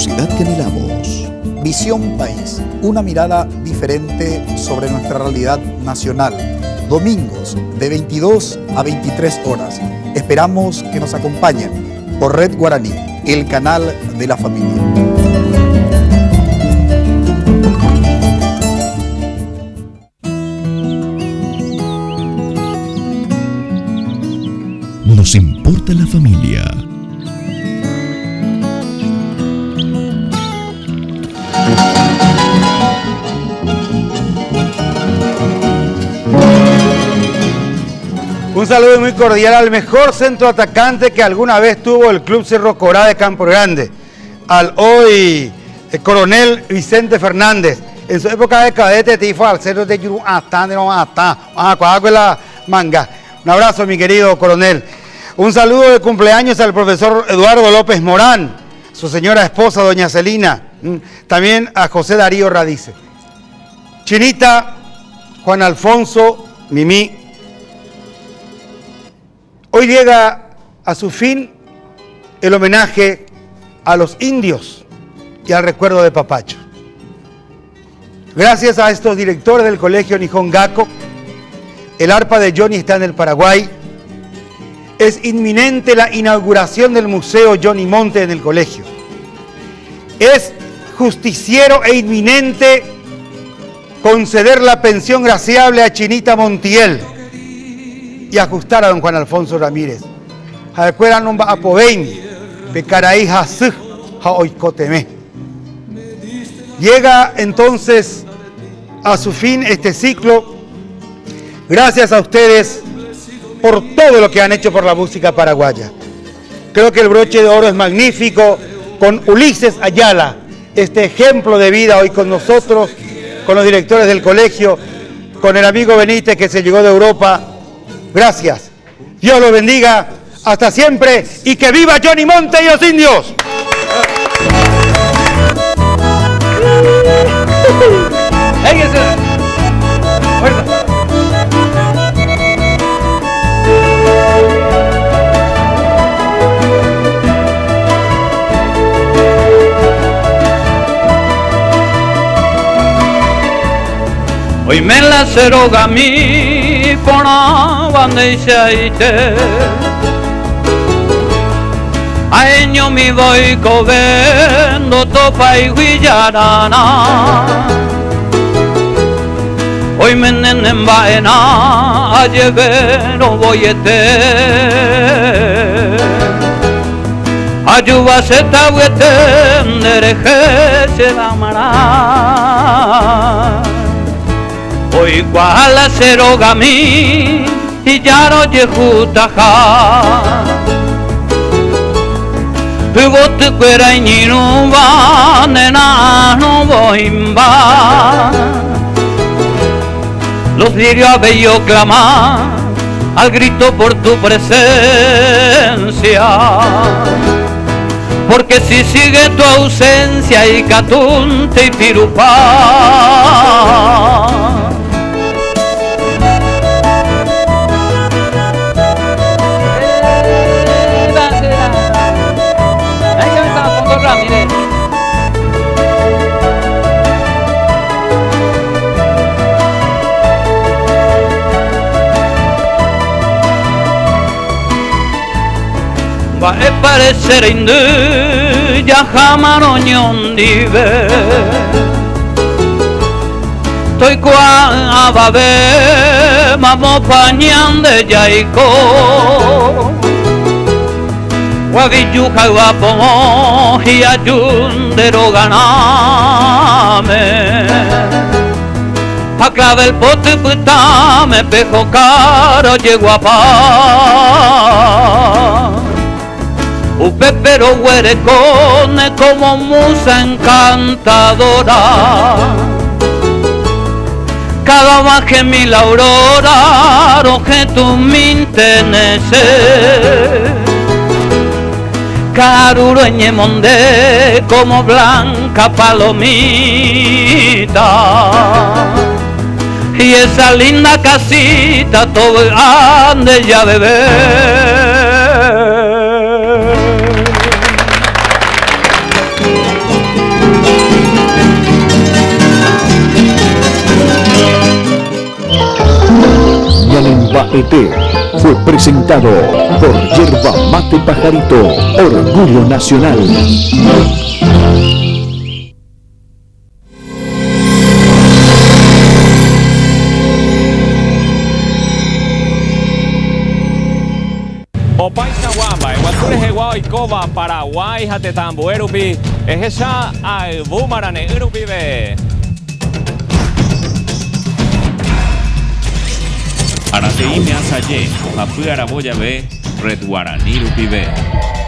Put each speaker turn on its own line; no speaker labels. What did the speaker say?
velocidad que anhelamos.
Visión País, una mirada diferente sobre nuestra realidad nacional. Domingos de 22 a 23 horas. Esperamos que nos acompañen por Red Guaraní, el canal de la familia.
Nos importa la familia.
Un saludo muy cordial al mejor centro atacante que alguna vez tuvo el Club Cerro Corá de Campo Grande, al hoy coronel Vicente Fernández. En su época de cadete te fue al cerro de Yuru hasta de no hasta la manga. Un abrazo, mi querido coronel. Un saludo de cumpleaños al profesor Eduardo López Morán, su señora esposa, doña Celina, también a José Darío Radice. Chinita, Juan Alfonso, Mimí. Hoy llega a su fin el homenaje a los indios y al recuerdo de Papacho. Gracias a estos directores del colegio Nihon Gakko, el arpa de Johnny está en el Paraguay. Es inminente la inauguración del Museo Johnny Monte en el colegio. Es justiciero e inminente conceder la pensión graciable a Chinita Montiel y ajustar a don Juan Alfonso Ramírez. Llega entonces a su fin este ciclo. Gracias a ustedes por todo lo que han hecho por la música paraguaya. Creo que el broche de oro es magnífico, con Ulises Ayala, este ejemplo de vida hoy con nosotros, con los directores del colegio, con el amigo Benítez que se llegó de Europa. Gracias. Dios los bendiga. Hasta siempre. Y que viva Johnny Monte y los indios.
Hoy me la ceroga mi pona bandeishaite año mi voy covendo topa y guillarana hoy me nenen vaena a llevero boyete ayuba se tahuete nereje se damará. Hoy cual la ceroga mi y ya no yejutaja Vos te cuera y ni no va nena no voy va los lirios a bello clamar al grito por tu presencia porque si sigue tu ausencia y catunte y pirupá va a parecer indu ya jamaroñón dive estoy cual ababe mamo pañan de yaico guavilluja guapo y ayundero ganame a clave el pote puta me pejo caro llego a paz pero huerecone como musa encantadora cada baje mil aurora roje tu mintenese caruro ñemonde como blanca palomita y esa linda casita todo grande ya bebé.
RT fue presentado por Yerba Mate Pajarito, Orgullo Nacional.
Opaisa Wamba, Eguatures Eguao Ikoba, Paraguay, Hatetambo, Erupi, Ejesha, Albumarane, Erupi B.
Arateime Asaye, Japú Araboya B, Red Guaraní Rupi B.